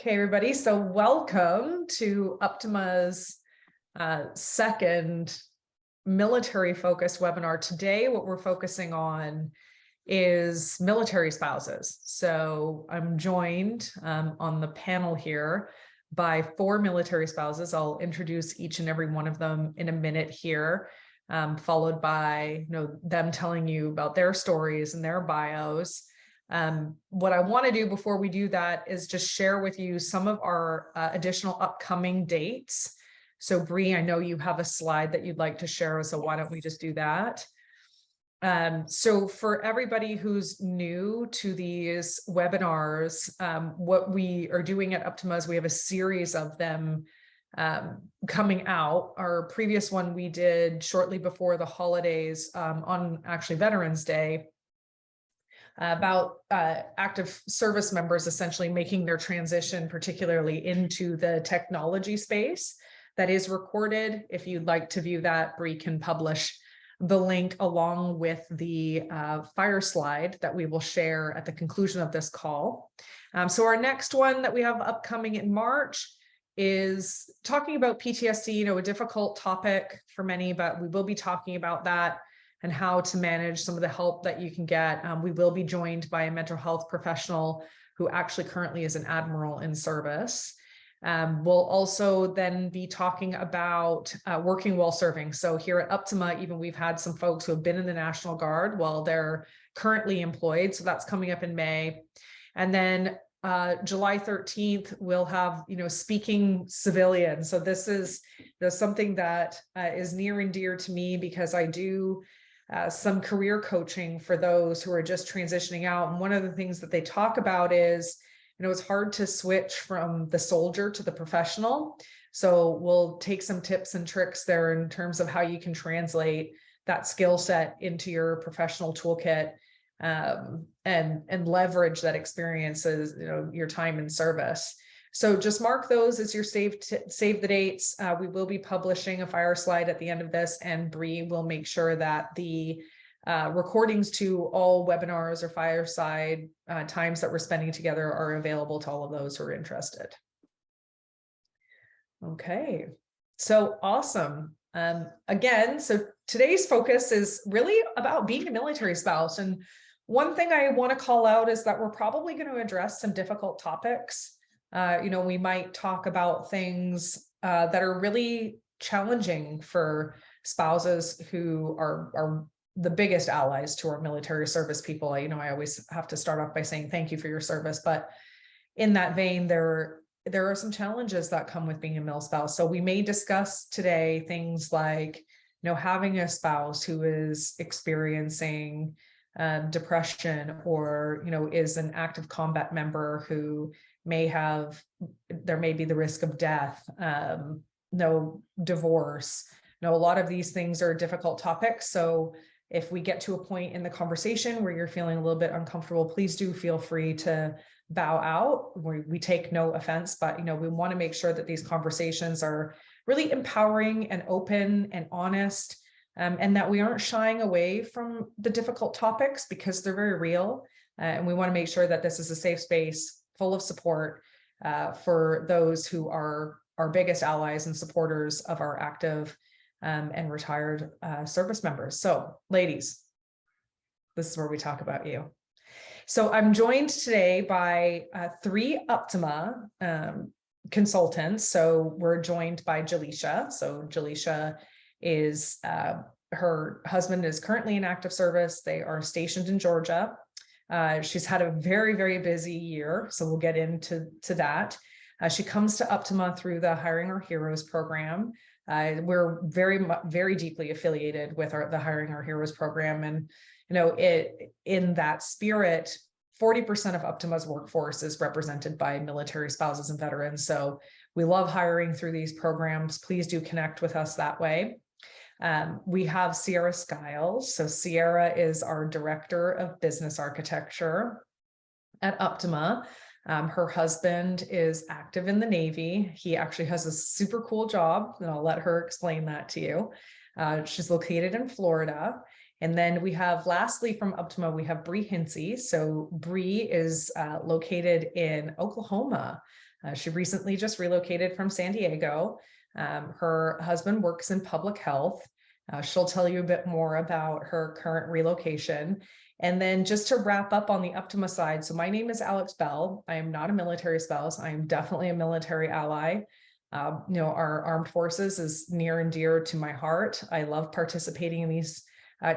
Okay, everybody. So welcome to Uptima's second military-focused webinar. Today, what we're focusing on is military spouses. So I'm joined on the panel here by 4 military spouses. I'll introduce each and every one of them in a minute here, followed by them telling you about their stories and their bios. What I want to do before we do that is just share with you some of our additional upcoming dates. So Bree, I know you have a slide that you'd like to share, so why don't we just do that? So for everybody who's new to these webinars, what we are doing at Uptima is we have a series of them coming out. Our previous one we did shortly before the holidays on actually Veterans Day, about active service members essentially making their transition, particularly into the technology space. That is recorded. If you'd like to view that, Bree can publish the link along with the Fireside that we will share at the conclusion of this call. So our next one that we have upcoming in March is talking about PTSD, a difficult topic for many, but we will be talking about that and how to manage some of the help that you can get. We will be joined by a mental health professional who actually currently is an admiral in service. We'll also then be talking about working while serving. So here at Uptima, even we've had some folks who have been in the National Guard while they're currently employed. So that's coming up in May. And then July 13th, we'll have, speaking civilian. So this is something that is near and dear to me because I do some career coaching for those who are just transitioning out. And one of the things that they talk about is, it's hard to switch from the soldier to the professional. So we'll take some tips and tricks there in terms of how you can translate that skill set into your professional toolkit and leverage that experience as your time in service. So just mark those as your save the dates. We will be publishing a Fireside at the end of this, and Bree will make sure that the recordings to all webinars or Fireside times that we're spending together are available to all of those who are interested. Okay, so awesome. Again, so today's focus is really about being a military spouse. And one thing I want to call out is that we're probably going to address some difficult topics. We might talk about things that are really challenging for spouses who are the biggest allies to our military service people. I always have to start off by saying thank you for your service, but in that vein, there are some challenges that come with being a MilSpouse. So we may discuss today things like, having a spouse who is experiencing depression or, is an active combat member who there may be the risk of death, divorce. A lot of these things are difficult topics. So if we get to a point in the conversation where you're feeling a little bit uncomfortable, please do feel free to bow out. We take no offense, but we want to make sure that these conversations are really empowering and open and honest, and that we aren't shying away from the difficult topics because they're very real. And we want to make sure that this is a safe space full of support for those who are our biggest allies and supporters of our active and retired service members. So ladies, this is where we talk about you. So I'm joined today by 3 Uptima consultants. So we're joined by Jaleisha. So Jaleisha is, her husband is currently in active service. They are stationed in Georgia. She's had a very, very busy year. So we'll get into that. She comes to Uptima through the Hiring Our Heroes program. We're very deeply affiliated with the Hiring Our Heroes program. And, in that spirit, 40% of Uptima's workforce is represented by military spouses and veterans. So we love hiring through these programs. Please do connect with us that way. We have Sierra Skiles. So Sierra is our Director of Business Architecture at Uptima. Her husband is active in the Navy. He actually has a super cool job, and I'll let her explain that to you. She's located in Florida, And then we have, lastly, from Uptima, we have Bree Hinsey. So Bree is located in Oklahoma. She recently just relocated from San Diego. Her husband works in public health. She'll tell you a bit more about her current relocation. And then just to wrap up on the Uptima side, so my name is Alex Bell. I am not a military spouse. I am definitely a military ally. Our armed forces is near and dear to my heart. I love participating in these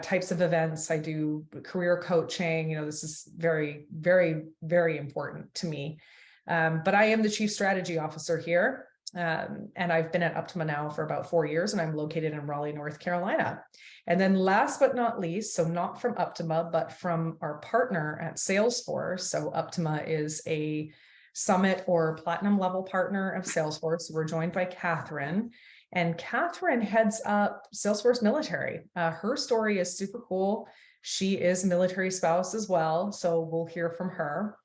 types of events. I do career coaching. This is very, very, very important to me. But I am the Chief Strategy Officer here. And I've been at Uptima now for about 4 years, and I'm located in Raleigh, North Carolina. And then last but not least, so not from Uptima, but from our partner at Salesforce. So Uptima is a summit or platinum level partner of Salesforce. We're joined by Catherine, and Catherine heads up Salesforce Military. Her story is super cool. She is a military spouse as well, so we'll hear from her.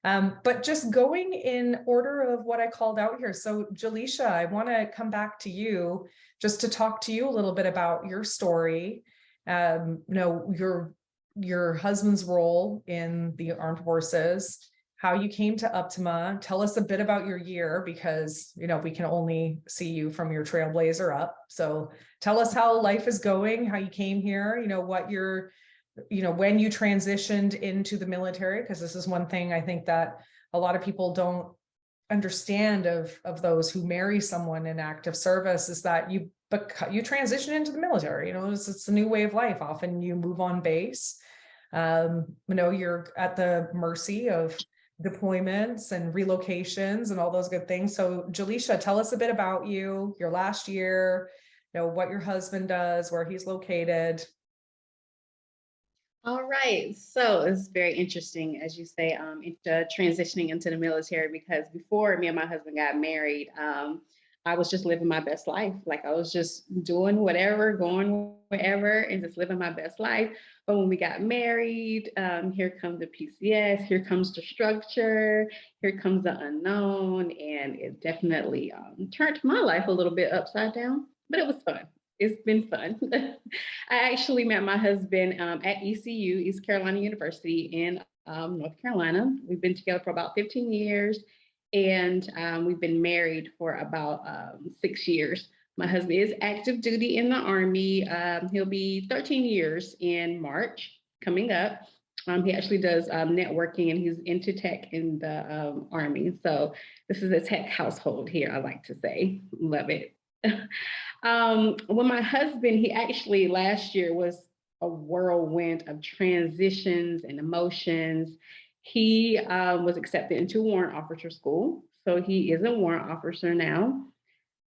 But just going in order of what I called out here. So Jaleisha, I want to come back to you just to talk to you a little bit about your story. Your husband's role in the armed forces, how you came to Uptima. Tell us a bit about your year, because we can only see you from your Trailblazer up. So tell us how life is going, how you came here, what your when you transitioned into the military, because this is one thing I think that a lot of people don't understand of those who marry someone in active service, is that you transition into the military. It's a new way of life. Often you move on base. You're at the mercy of deployments and relocations and all those good things. So Jaleisha, tell us a bit about you, your last year, what your husband does, where he's located. All right, so it's very interesting, as you say, transitioning into the military, because before me and my husband got married, I was just living my best life. Like, I was just doing whatever, going wherever, and just living my best life. But when we got married, here comes the PCS, here comes the structure, here comes the unknown, and it definitely turned my life a little bit upside down, but it was fun. It's been fun. I actually met my husband at ECU, East Carolina University in North Carolina. We've been together for about 15 years, and we've been married for about 6 years. My husband is active duty in the Army. He'll be 13 years in March coming up. He actually does networking, and he's into tech in the Army. So this is a tech household here, I like to say. Love it. When my husband, he actually last year was a whirlwind of transitions and emotions. He was accepted into warrant officer school. So he is a warrant officer now.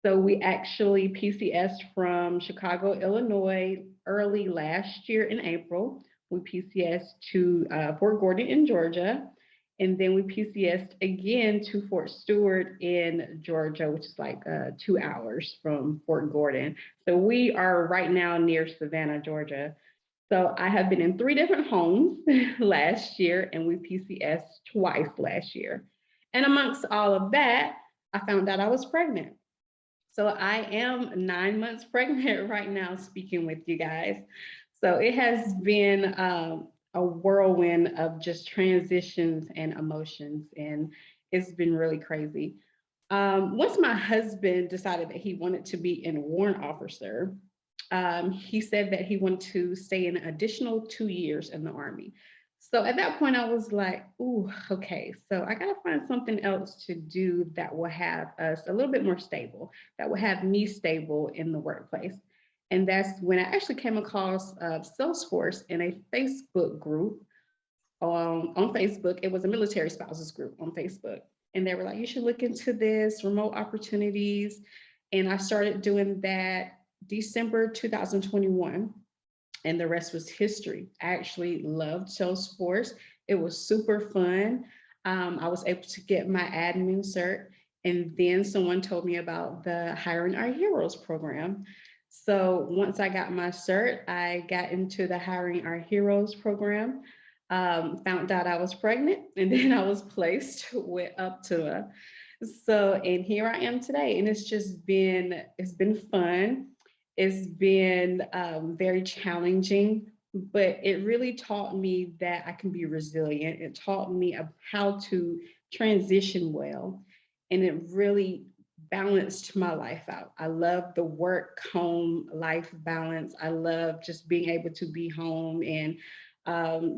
So we actually PCS'd from Chicago, Illinois early last year in April. We PCS'd to Fort Gordon in Georgia. And then we PCS'd again to Fort Stewart in Georgia, which is like 2 hours from Fort Gordon. So we are right now near Savannah, Georgia. So I have been in 3 different homes last year, and we PCS'd twice last year. And amongst all of that, I found out I was pregnant. So I am 9 months pregnant right now, speaking with you guys. So it has been a whirlwind of just transitions and emotions, and it's been really crazy. Once my husband decided that he wanted to be a warrant officer, he said that he wanted to stay an additional 2 years in the Army. So at that point, I was like, ooh, okay, so I got to find something else to do that will have us a little bit more stable, that will have me stable in the workplace. And that's when I actually came across Salesforce in a Facebook group on Facebook. It was a military spouses group on Facebook. And they were like, you should look into this, remote opportunities. And I started doing that December 2021. And the rest was history. I actually loved Salesforce. It was super fun. I was able to get my admin cert. And then someone told me about the Hiring Our Heroes program. So once I got my cert, I got into the Hiring Our Heroes program, found out I was pregnant, and then I was placed with Uptima. So, and here I am today, and it's been fun. It's been very challenging, but it really taught me that I can be resilient. It taught me how to transition well, and it really balanced my life out. I love the work home life balance. I love just being able to be home and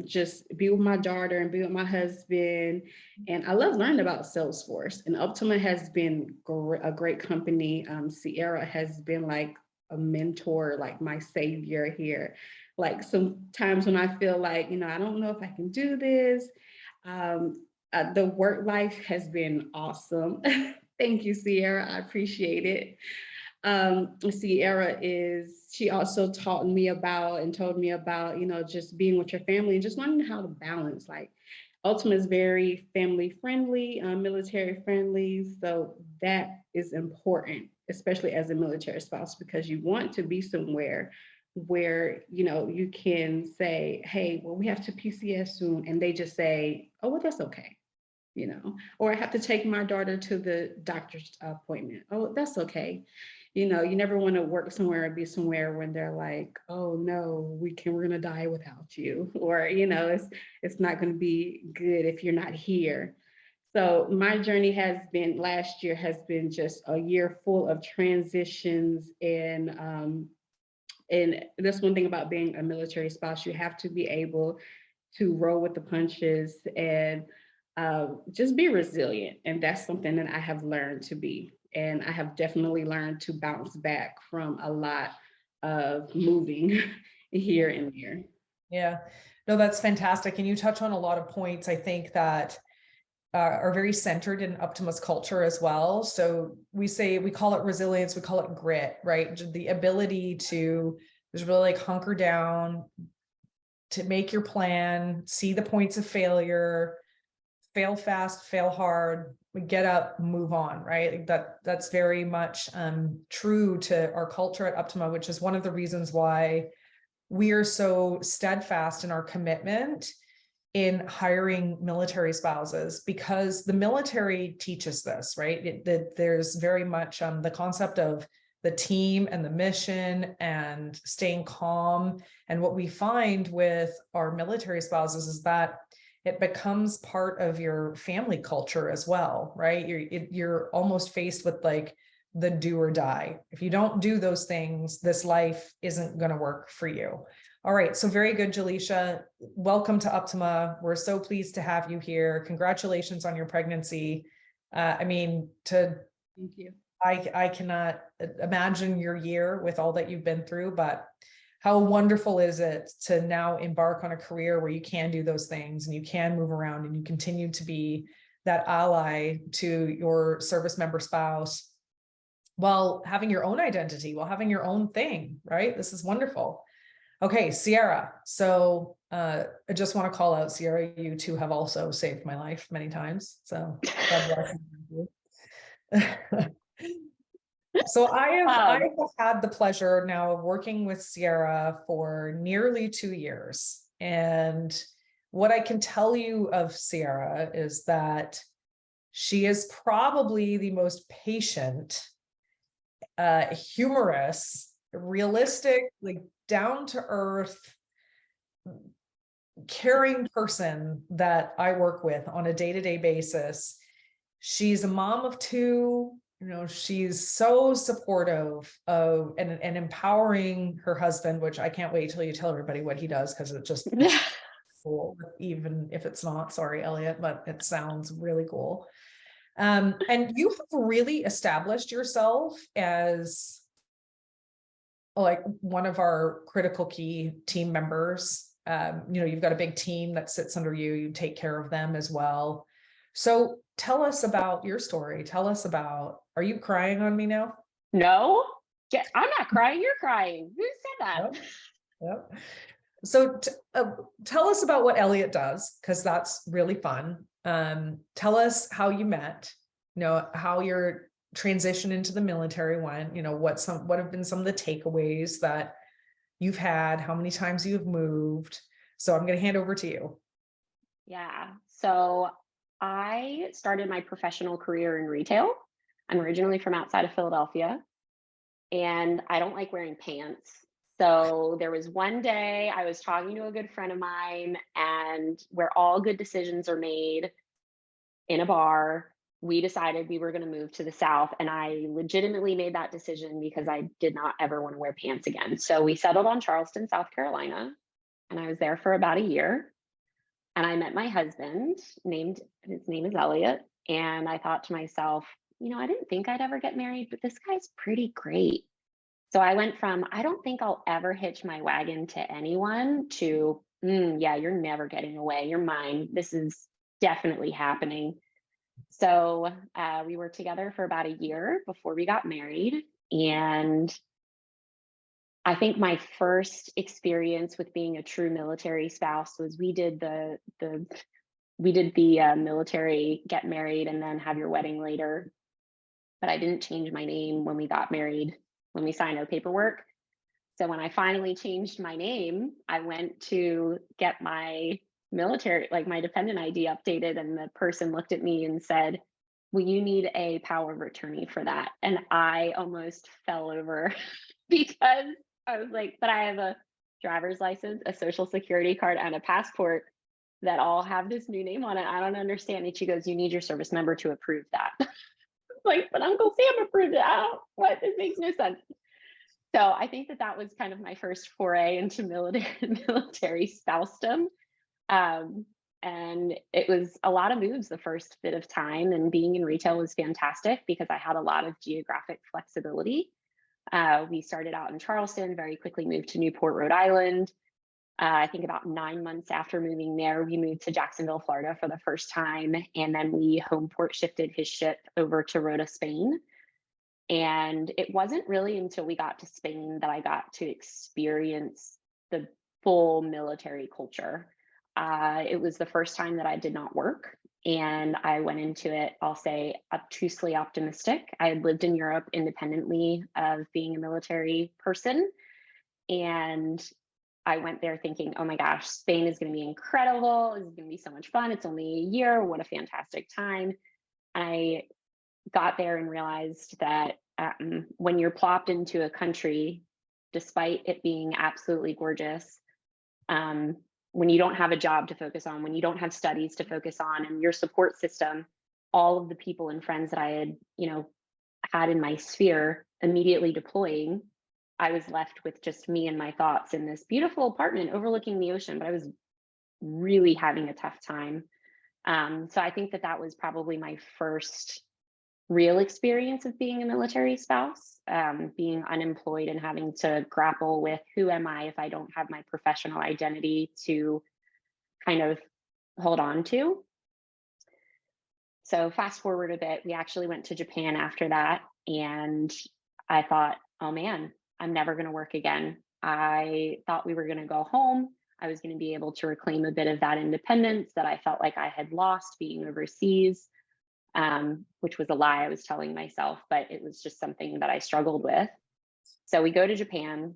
just be with my daughter and be with my husband. And I love learning about Salesforce. And Uptima has been a great company. Sierra has been like a mentor, like my savior here. Like sometimes when I feel like, I don't know if I can do this. Um, the work life has been awesome. Thank you, Sierra. I appreciate it. Sierra she also taught me about and told me about, just being with your family and just learning how to balance. Like Ultima is very family friendly, military friendly. So that is important, especially as a military spouse, because you want to be somewhere where, you can say, hey, well, we have to PCS soon. And they just say, oh, well, that's okay. Or I have to take my daughter to the doctor's appointment. Oh, that's okay. You never want to work somewhere or be somewhere when they're like, oh no, we're gonna die without you. Or, it's not gonna be good if you're not here. So my journey last year has been just a year full of transitions and that's one thing about being a military spouse. You have to be able to roll with the punches and just be resilient. And that's something that I have learned to be. And I have definitely learned to bounce back from a lot of moving here and there. Yeah, no, that's fantastic. And you touch on a lot of points, I think, that are very centered in Uptima's culture as well. So we call it resilience, we call it grit, right? The ability to just really like hunker down, to make your plan, see the points of failure, fail fast, fail hard, get up, move on, right? That's very much true to our culture at Uptima, which is one of the reasons why we are so steadfast in our commitment in hiring military spouses, because the military teaches this, right? There's very much the concept of the team and the mission and staying calm. And what we find with our military spouses is that it becomes part of your family culture as well, right? You're almost faced with like the do or die. If you don't do those things, this life isn't going to work for you. All right, so very good, Jaleisha. Welcome to Uptima. We're so pleased to have you here. Congratulations on your pregnancy. Thank you. I cannot imagine your year with all that you've been through, but how wonderful is it to now embark on a career where you can do those things and you can move around and you continue to be that ally to your service member spouse while having your own identity, while having your own thing, right? This is wonderful. Okay, Sierra. So I just want to call out Sierra. You two have also saved my life many times. So God bless you. So I have had the pleasure now of working with Sierra for nearly 2 years. And what I can tell you of Sierra is that she is probably the most patient, humorous, realistic, like down to earth, caring person that I work with on a day-to-day basis. She's a mom of 2. She's so supportive of and empowering her husband, which I can't wait till you tell everybody what he does, because it just cool, even if it's not. Sorry, Elliot, but it sounds really cool. And you have really established yourself as like one of our critical key team members. You've got a big team that sits under you. You take care of them as well. So tell us about your story. Tell us about, are you crying on me now? No, I'm not crying. You're crying. Who said that? Yep. So tell us about what Elliot does, because that's really fun. Tell us how you met, how your transition into the military went, what have been some of the takeaways that you've had, how many times you've moved. So I'm going to hand over to you. Yeah. So I started my professional career in retail. I'm originally from outside of Philadelphia, and I don't like wearing pants. So there was one day I was talking to a good friend of mine, and where all good decisions are made in a bar, we decided we were going to move to the South. And I legitimately made that decision because I did not ever want to wear pants again. So we settled on Charleston, South Carolina, and I was there for about a year. And I met my husband, his name is Elliot. And I thought to myself, I didn't think I'd ever get married, but this guy's pretty great. So I went from, I don't think I'll ever hitch my wagon to anyone to, yeah, you're never getting away. You're mine. This is definitely happening. So we were together for about a year before we got married. And I think my first experience with being a true military spouse was we did the military get married and then have your wedding later. But I didn't change my name when we got married, when we signed our paperwork. So when I finally changed my name, I went to get my military, like my dependent ID updated, and the person looked at me and said, "Well, you need a power of attorney for that." And I almost fell over because I was like, but I have a driver's license, a social security card, and a passport that all have this new name on it. I don't understand. And she goes, "You need your service number to approve that." Like, but Uncle Sam approved it. What? This makes no sense. So I think that was kind of my first foray into military spousedom. And it was a lot of moves the first bit of time, and being in retail was fantastic because I had a lot of geographic flexibility. We started out in Charleston, very quickly moved to Newport, Rhode Island. I think about 9 months after moving there, we moved to Jacksonville, Florida for the first time. And then we home port shifted his ship over to Rota, Spain. And it wasn't really until we got to Spain that I got to experience the full military culture. It was the first time that I did not work. And I went into it, I'll say, obtusely optimistic. I had lived in Europe independently of being a military person. And I went there thinking, oh my gosh, Spain is going to be incredible. This is going to be so much fun. It's only a year. What a fantastic time. I got there and realized that when you're plopped into a country, despite it being absolutely gorgeous, when you don't have a job to focus on, when you don't have studies to focus on, and your support system, all of the people and friends that I had, had in my sphere immediately deploying, I was left with just me and my thoughts in this beautiful apartment overlooking the ocean, but I was really having a tough time. So I think that was probably my first real experience of being a military spouse, being unemployed and having to grapple with who am I if I don't have my professional identity to kind of hold on to. So fast forward a bit, we actually went to Japan after that. And I thought, oh man, I'm never going to work again. I thought we were going to go home. I was going to be able to reclaim a bit of that independence that I felt like I had lost being overseas, which was a lie I was telling myself, but it was just something that I struggled with. So we go to Japan.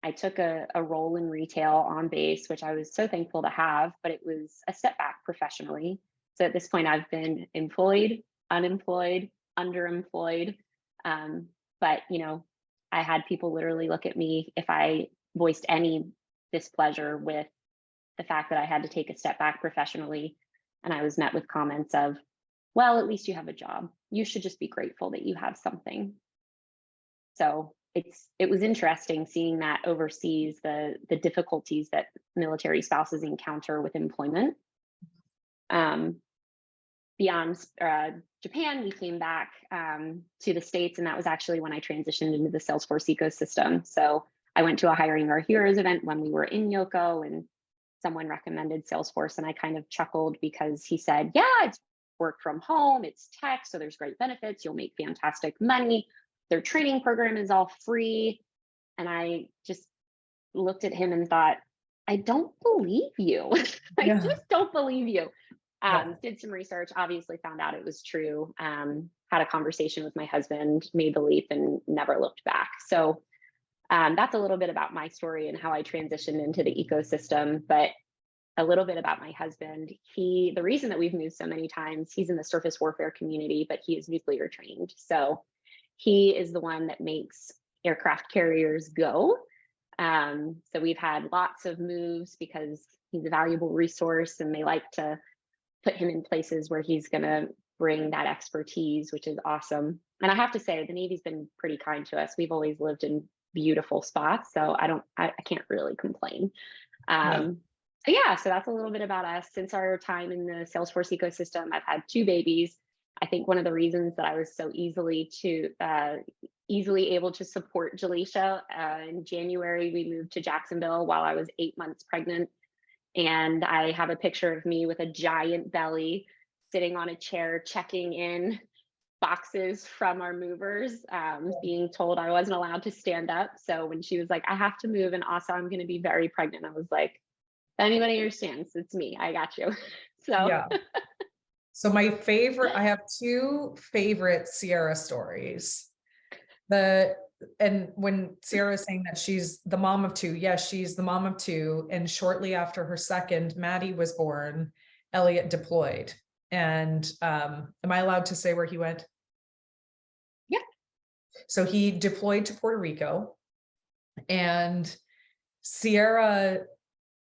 I took a role in retail on base, which I was so thankful to have, but it was a setback professionally. So at this point, I've been employed, unemployed, underemployed. But, I had people literally look at me if I voiced any displeasure with the fact that I had to take a step back professionally. And I was met with comments of, well, at least you have a job. You should just be grateful that you have something. So it was interesting seeing that overseas, the difficulties that military spouses encounter with employment. Beyond Japan, we came back to the States, and that was actually when I transitioned into the Salesforce ecosystem. So I went to a Hiring Our Heroes event when we were in Yoko, and someone recommended Salesforce, and I kind of chuckled because he said, yeah, it's work from home, it's tech, so there's great benefits, you'll make fantastic money. Their training program is all free. And I just looked at him and thought, I don't believe you. I just don't believe you. Did some research, obviously found out it was true, had a conversation with my husband, made the leap, and never looked back. So that's a little bit about my story and how I transitioned into the ecosystem. But a little bit about my husband. The reason that we've moved so many times, he's in the surface warfare community, but he is nuclear trained. So he is the one that makes aircraft carriers go. So we've had lots of moves because he's a valuable resource and they like to put him in places where he's going to bring that expertise, which is awesome. And I have to say, the Navy's been pretty kind to us. We've always lived in beautiful spots, so I can't really complain. Yeah. So that's a little bit about us. Since our time in the Salesforce ecosystem, I've had 2 babies. I think one of the reasons that I was so easily able to support Jaleisha, in January, we moved to Jacksonville while I was 8 months pregnant. And I have a picture of me with a giant belly sitting on a chair, checking in boxes from our movers, being told I wasn't allowed to stand up. So when she was like, I have to move, and also I'm going to be very pregnant, I was like, if anybody understands, it's me, I got you. So Yeah. So I have 2 favorite Sierra stories. And when Sierra is saying that she's the mom of 2, yes, she's the mom of 2. And shortly after her second, Maddie, was born, Elliot deployed. And am I allowed to say where he went? Yeah. So he deployed to Puerto Rico, and Sierra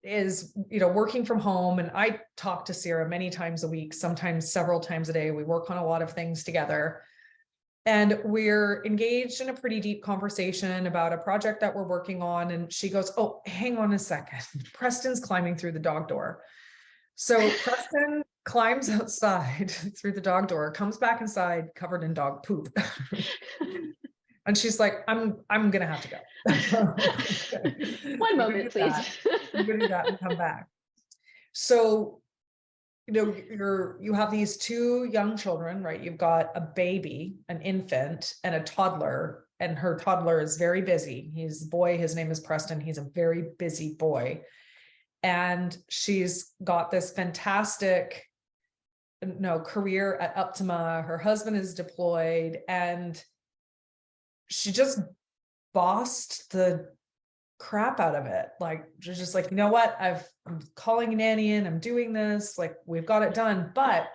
is, working from home. And I talk to Sierra many times a week, sometimes several times a day. We work on a lot of things together. And we're engaged in a pretty deep conversation about a project that we're working on. And she goes, oh, hang on a second. Preston's climbing through the dog door. So Preston climbs outside through the dog door, comes back inside covered in dog poop. And she's like, I'm going to have to go. One moment, please. I'm going to do that and come back. So, you have these 2 young children, right? You've got a baby, an infant, and a toddler, and her toddler is very busy. He's a boy. His name is Preston. He's a very busy boy. And she's got this fantastic, career at Uptima. Her husband is deployed, and she just bossed the crap out of it. Like, she's just like, you know what? I'm calling a nanny in, I'm doing this, like, we've got it done. But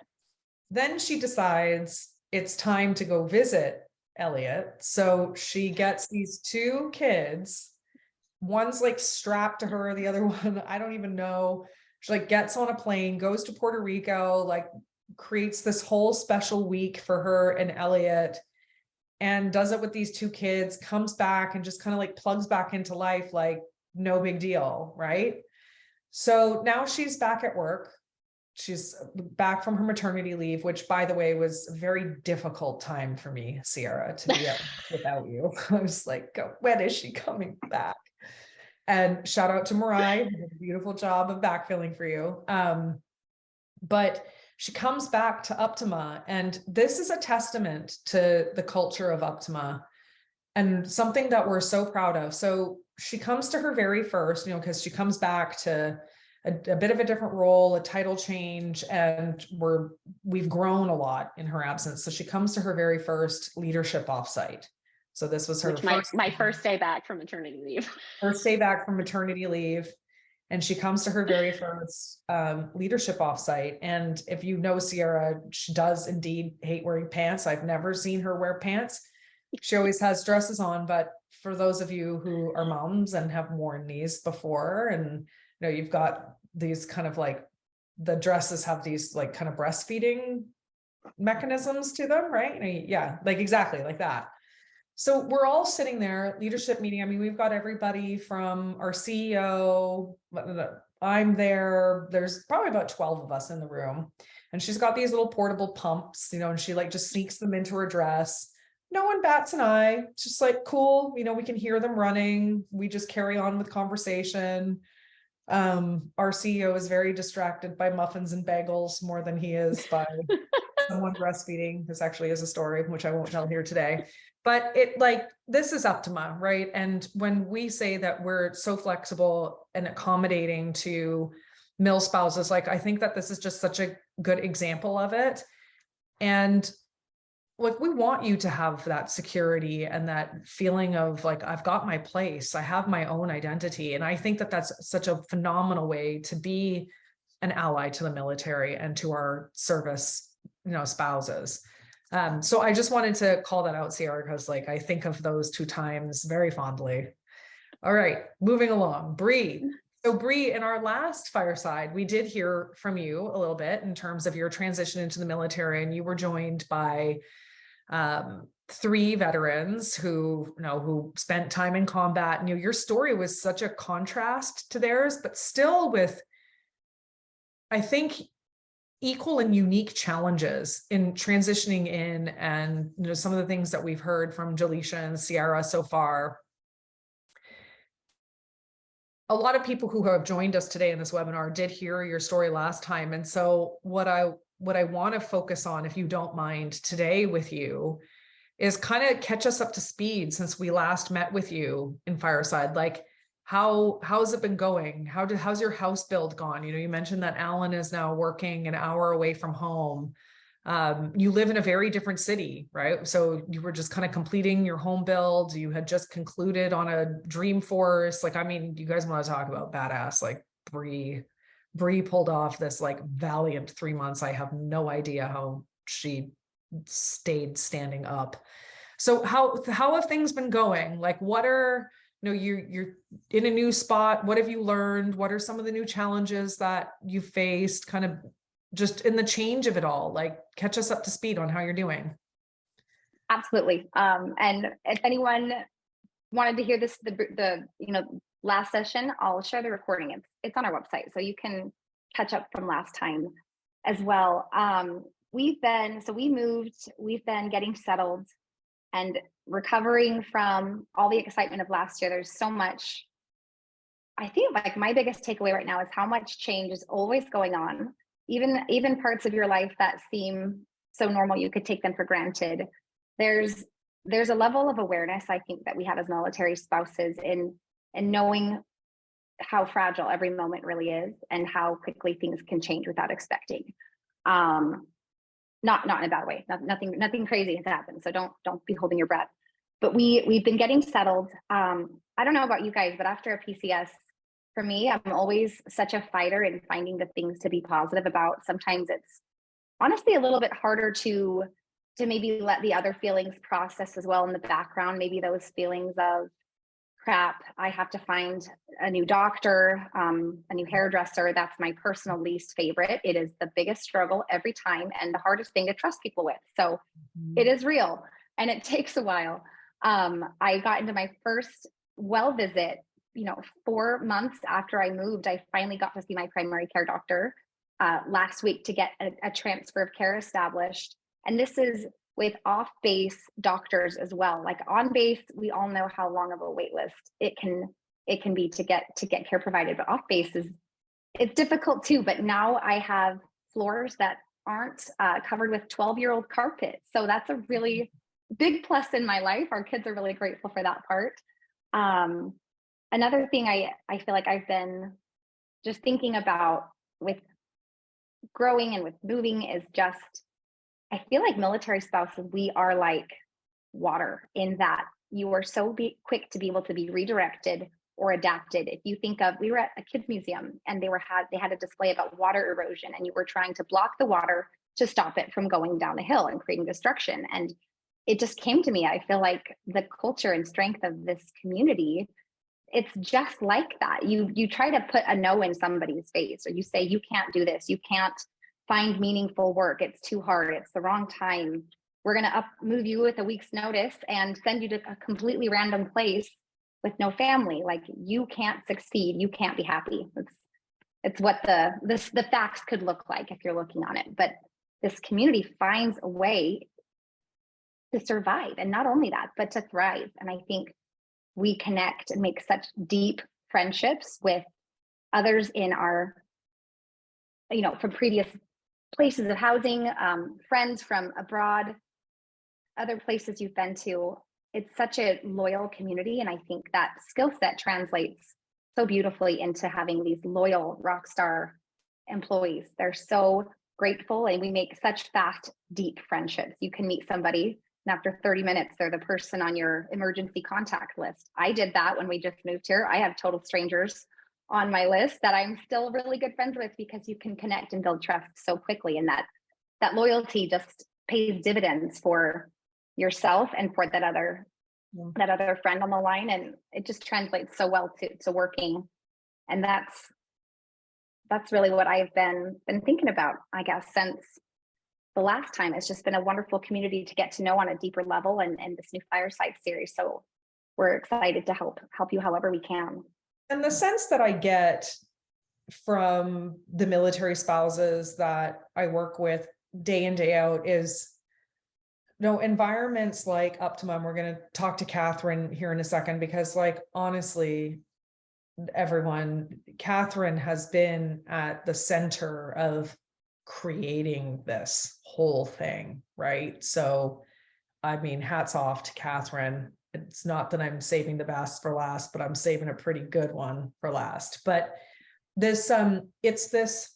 then she decides it's time to go visit Elliot. So she gets these 2 kids. One's like strapped to her, the other one, I don't even know. She like gets on a plane, goes to Puerto Rico, like creates this whole special week for her and Elliot, and does it with these 2 kids, comes back and just kind of like plugs back into life, like no big deal, right? So now she's back at work. She's back from her maternity leave, which, by the way, was a very difficult time for me, Sierra, to be without you. I was like, when is she coming back? And shout out to Mariah, who did a beautiful job of backfilling for you. But she comes back to Uptima, and this is a testament to the culture of Uptima and something that we're so proud of. So she comes to her very first, because she comes back to a bit of a different role, a title change, and we've grown a lot in her absence. So she comes to her very first leadership offsite. So this was her my first day back from maternity leave. First day back from maternity leave. And she comes to her very first leadership offsite. And if you know Sierra, she does indeed hate wearing pants. I've never seen her wear pants. She always has dresses on. But for those of you who are moms and have worn these before, and you've got these kind of like, the dresses have these like kind of breastfeeding mechanisms to them, right? Yeah, like exactly like that. So we're all sitting there, leadership meeting. I mean, we've got everybody from our CEO, I'm there. There's probably about 12 of us in the room. And she's got these little portable pumps, and she like just sneaks them into her dress. No one bats an eye. It's just like, cool. We can hear them running. We just carry on with conversation. Our CEO is very distracted by muffins and bagels more than he is by someone breastfeeding. This actually is a story, which I won't tell here today. But this is Uptima, right? And when we say that we're so flexible and accommodating to MilSpouses, I think that this is just such a good example of it. And we want you to have that security and that feeling of I've got my place, I have my own identity. And I think that that's such a phenomenal way to be an ally to the military and to our service, spouses. So I just wanted to call that out, Sierra, because I think of those 2 times very fondly. All right, moving along. Bree. So Bree, in our last Fireside, we did hear from you a little bit in terms of your transition into the military, and you were joined by 3 veterans who spent time in combat. And your story was such a contrast to theirs, but still with, I think, equal and unique challenges in transitioning in, and some of the things that we've heard from Jaleisha and Sierra so far. A lot of people who have joined us today in this webinar did hear your story last time. And so what I want to focus on, if you don't mind, today with you is kind of catch us up to speed since we last met with you in Fireside. Like, how's it been going? How's your house build gone? You mentioned that Alan is now working an hour away from home. You live in a very different city, right? So you were just kind of completing your home build. You had just concluded on a Dreamforce. Like, I mean, you guys want to talk about badass, like Bree pulled off this like valiant 3 months. I have no idea how she stayed standing up. So how have things been going? Like, what are, you're in a new spot. What have you learned? What are some of the new challenges that you faced, kind of just in the change of it all? Like, catch us up to speed on how you're doing. Absolutely. And if anyone wanted to hear this, the last session, I'll share the recording. It's on our website, so you can catch up from last time as well. We've been getting settled and recovering from all the excitement of last year. There's so much. I think like my biggest takeaway right now is how much change is always going on. Even parts of your life that seem so normal, you could take them for granted. There's a level of awareness, I think, that we have as military spouses in knowing how fragile every moment really is and how quickly things can change without expecting. Not in a bad way. Nothing crazy has happened, so don't be holding your breath. But we've been getting settled. I don't know about you guys, but after a PCS, for me, I'm always such a fighter in finding the things to be positive about. Sometimes it's honestly a little bit harder to maybe let the other feelings process as well in the background. Maybe those feelings of crap, I have to find a new doctor, a new hairdresser. That's my personal least favorite. It is the biggest struggle every time and the hardest thing to trust people with. So it is real and it takes a while. I got into my first well visit 4 months after I moved. I finally got to see my primary care doctor last week to get a transfer of care established. And this is with off-base doctors as well. Like on base, we all know how long of a wait list it can be to get care provided, but off base it's difficult too. But now I have floors that aren't covered with 12-year-old carpet. So that's a really big plus in my life. Our kids are really grateful for that part. Another thing I feel like I've been just thinking about with growing and with moving is just, I feel like military spouses, we are like water in that you are so quick to be able to be redirected or adapted. If you think of, we were at a kids museum and they had a display about water erosion, and you were trying to block the water to stop it from going down the hill and creating destruction. And it just came to me. I feel like the culture and strength of this community, it's just like that. You try to put a no in somebody's face, or you say, you can't do this. You can't find meaningful work. It's too hard. It's the wrong time. We're going to move you with a week's notice and send you to a completely random place with no family. Like, you can't succeed. You can't be happy. It's what the facts could look like if you're looking on it. But this community finds a way to survive, and not only that, but to thrive. And I think we connect and make such deep friendships with others in our, from previous places of housing, friends from abroad, other places you've been to. It's such a loyal community. And I think that skill set translates so beautifully into having these loyal rock star employees. They're so grateful, and we make such fast, deep friendships. You can meet somebody, and after 30 minutes, they're the person on your emergency contact list. I did that when we just moved here. I have total strangers on my list that I'm still really good friends with, because you can connect and build trust so quickly. And that loyalty just pays dividends for yourself and for that other that other friend on the line, and it just translates so well to working. And that's really what I've been thinking about, I guess, since the last time. It's just been a wonderful community to get to know on a deeper level, and this new Fireside series. So we're excited to help you however we can. And the sense that I get from the military spouses that I work with day in, day out is, environments like Uptima, and we're going to talk to Catherine here in a second, because like, honestly, Catherine has been at the center of creating this whole thing, right? So, I mean, hats off to Catherine. It's not that I'm saving the best for last, but I'm saving a pretty good one for last. But this, it's this,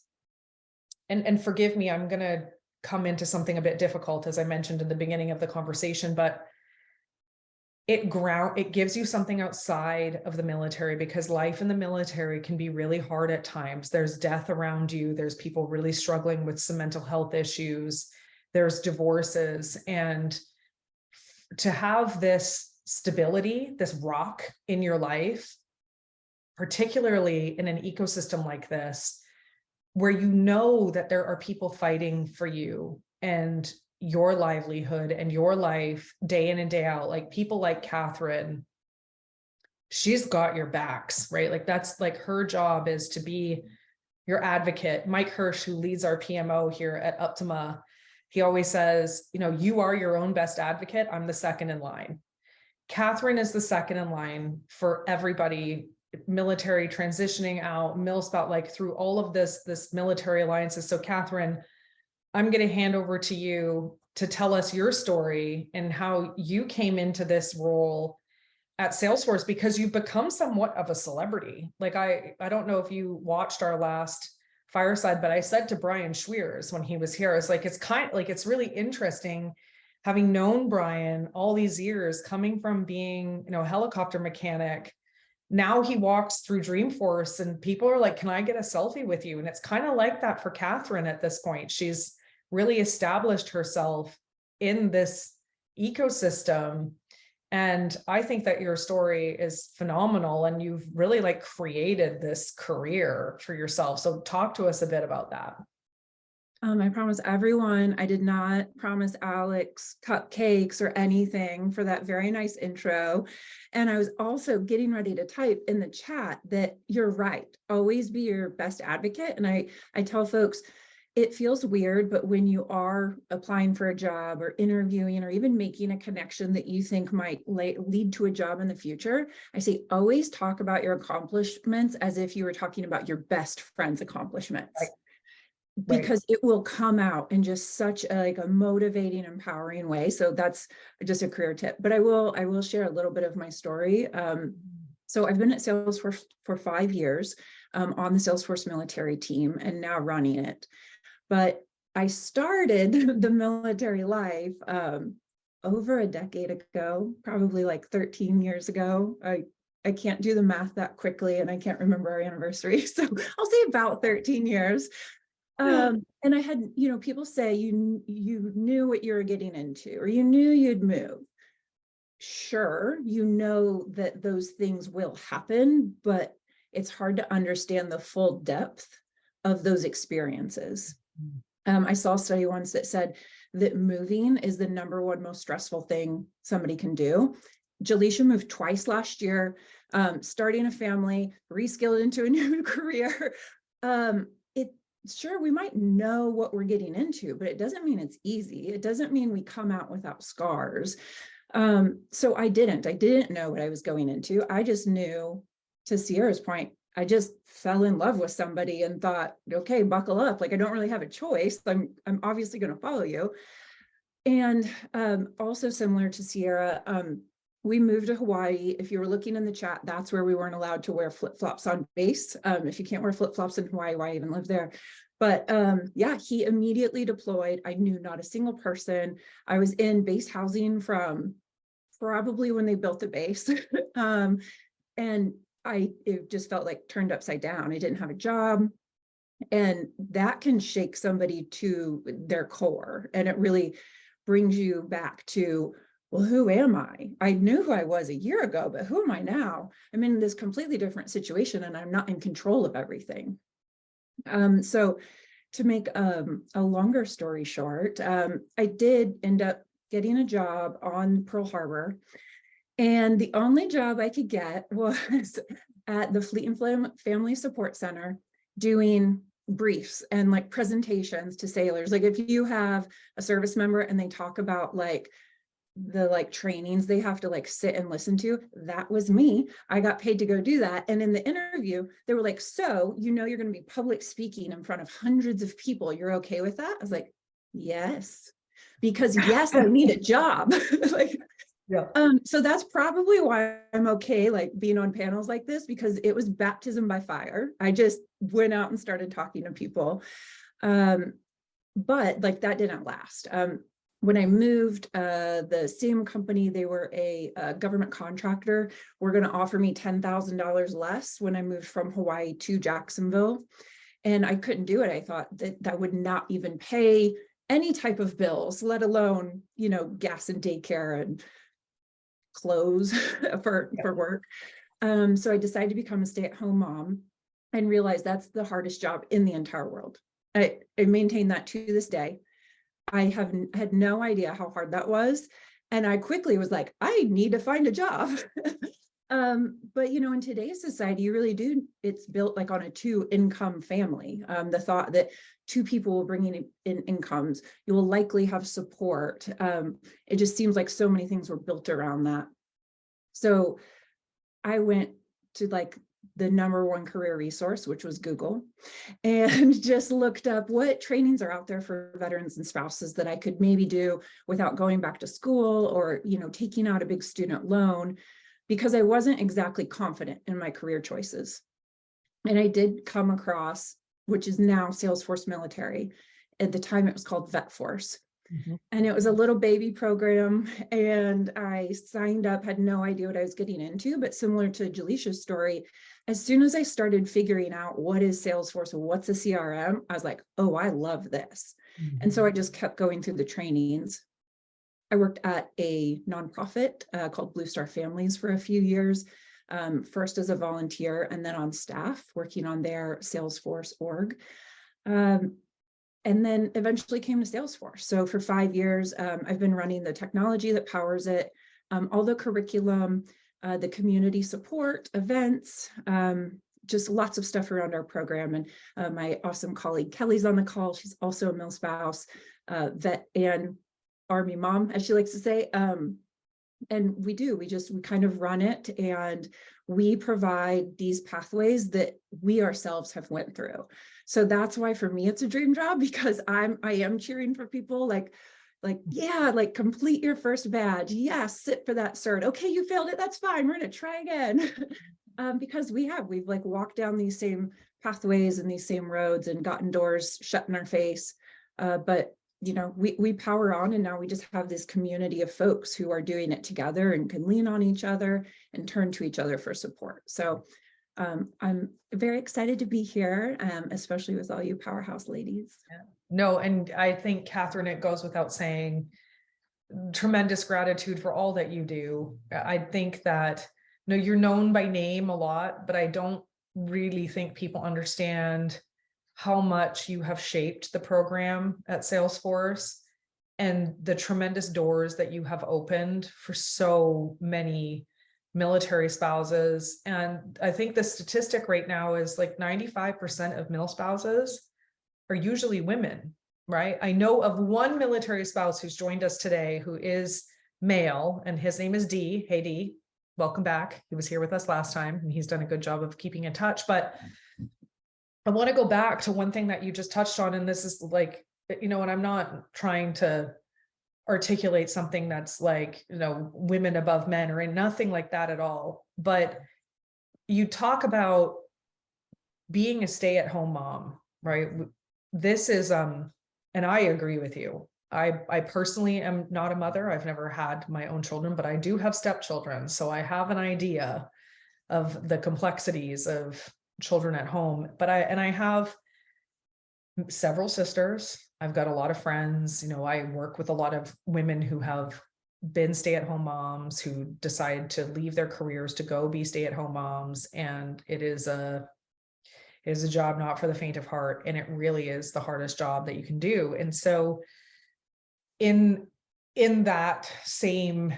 and forgive me, I'm going to come into something a bit difficult, as I mentioned in the beginning of the conversation, but it gives you something outside of the military, because life in the military can be really hard at times. There's death around you. There's people really struggling with some mental health issues. There's divorces. And to have this stability, this rock in your life, particularly in an ecosystem like this, where you know that there are people fighting for you and your livelihood and your life day in and day out, like people like Catherine, she's got your backs, right? Like that's like her job is to be your advocate. Mike Hirsch, who leads our PMO here at Uptima, he always says, you are your own best advocate. I'm the second in line. Catherine is the second in line for everybody, military transitioning out, MilSpouse, like through all of this military alliances. So Catherine, I'm going to hand over to you to tell us your story and how you came into this role at Salesforce, because you've become somewhat of a celebrity. Like I don't know if you watched our last Fireside, but I said to Brian Schweers when he was here, it's like, it's really interesting having known Brian all these years, coming from being, a helicopter mechanic. Now he walks through Dreamforce and people are like, can I get a selfie with you? And it's kind of like that for Catherine at this point. She's really established herself in this ecosystem. And I think that your story is phenomenal, and you've really like created this career for yourself. So talk to us a bit about that. I promise everyone, I did not promise Alex cupcakes or anything for that very nice intro. And I was also getting ready to type in the chat that you're right. Always be your best advocate. And I tell folks, it feels weird, but when you are applying for a job or interviewing or even making a connection that you think might lead to a job in the future, I say always talk about your accomplishments as if you were talking about your best friend's accomplishments. Right. Because it will come out in just such a motivating, empowering way. So that's just a career tip. But I will share a little bit of my story. So I've been at Salesforce for 5 years on the Salesforce military team and now running it. But I started the military life over a decade ago, probably like 13 years ago. I can't do the math that quickly, and I can't remember our anniversary. So I'll say about 13 years. And I had, people say you knew what you were getting into, or you knew you'd move. Sure, that those things will happen, but it's hard to understand the full depth of those experiences. I saw a study once that said that moving is the #1 most stressful thing somebody can do. Jaleisha moved twice last year, starting a family, reskilled into a new career. Sure, we might know what we're getting into, but it doesn't mean it's easy. It doesn't mean we come out without scars. So I didn't know what I was going into. I just knew, to Sierra's point, I just fell in love with somebody and thought, okay, buckle up. Like, I don't really have a choice. I'm obviously going to follow you. And also similar to Sierra, we moved to Hawaii. If you were looking in the chat, that's where we weren't allowed to wear flip-flops on base. If you can't wear flip-flops in Hawaii, why even live there? But yeah, he immediately deployed. I knew not a single person. I was in base housing from probably when they built the base. And it just felt like turned upside down. I didn't have a job. And that can shake somebody to their core. And it really brings you back to well, who am I? I knew who I was a year ago, but who am I now? I'm in this completely different situation and I'm not in control of everything. So to make a longer story short, I did end up getting a job on Pearl Harbor. And the only job I could get was at the Fleet and Family Support Center doing briefs and like presentations to sailors. Like if you have a service member and they talk about like the like trainings they have to like sit and listen to, that was me. I got paid to go do that. And in the interview, they were like, so you know you're going to be public speaking in front of hundreds of people. You're okay with that? I was like, yes, because yes, I need a job. Like, Yeah. so that's probably why I'm okay like being on panels like this, because it was baptism by fire. I just went out and started talking to people. But like that didn't last. When I moved, the same company, they were a government contractor, were going to offer me $10,000 less when I moved from Hawaii to Jacksonville. And I couldn't do it. I thought that that would not even pay any type of bills, let alone, you know, gas and daycare and clothes for work. So I decided to become a stay-at-home mom and realized that's the hardest job in the entire world. I maintain that to this day. I have had no idea how hard that was. And I quickly was like, I need to find a job. But, you know, in today's society, you really do, it's built like on a 2-income family. The thought that 2 people will bring in incomes, you will likely have support. It just seems like so many things were built around that. So I went to like the #1 career resource, which was Google, and just looked up what trainings are out there for veterans and spouses that I could maybe do without going back to school or, you know, taking out a big student loan, because I wasn't exactly confident in my career choices. And I did come across, which is now Salesforce Military. At the time, it was called VetForce. And it was a little baby program, and I signed up, had no idea what I was getting into, but similar to Jalisha's story, as soon as I started figuring out what is Salesforce and what's a CRM, I was like, oh, I love this. And so I just kept going through the trainings. I worked at a nonprofit called Blue Star Families for a few years, first as a volunteer and then on staff working on their Salesforce org. And then eventually came to Salesforce. So for 5 years, I've been running the technology that powers it, all the curriculum, the community support, events, just lots of stuff around our program. And my awesome colleague Kelly's on the call. She's also a MilSpouse, vet and Army mom, as she likes to say. And we kind of run it, and we provide these pathways that we ourselves have went through. So that's why for me, it's a dream job, because I am cheering for people like, yeah, like complete your first badge. Yeah, sit for that cert. Okay, you failed it. That's fine. We're going to try again. Because we've like walked down these same pathways and these same roads and gotten doors shut in our face. But you know, we power on, and now we just have this community of folks who are doing it together and can lean on each other and turn to each other for support. So I'm very excited to be here, especially with all you powerhouse ladies. Yeah. No, and I think, Catherine, it goes without saying, tremendous gratitude for all that you do. I think that, you know, you're known by name a lot, but I don't really think people understand how much you have shaped the program at Salesforce and the tremendous doors that you have opened for so many military spouses. And I think the statistic right now is like 95% of MilSpouses are usually women, right? I know of one military spouse who's joined us today who is male, and his name is D. Hey, D, welcome back. He was here with us last time, and he's done a good job of keeping in touch. But I want to go back to one thing that you just touched on, and this is like, you know, and I'm not trying to articulate something that's like, you know, women above men or nothing like that at all. But you talk about being a stay-at-home mom, right? This is, and I agree with you. I personally am not a mother. I've never had my own children, but I do have stepchildren. So I have an idea of the complexities of children at home. But I have several sisters. I've got a lot of friends. You know, I work with a lot of women who have been stay-at-home moms who decide to leave their careers to go be stay-at-home moms. And it is a job not for the faint of heart. And it really is the hardest job that you can do. And so in that same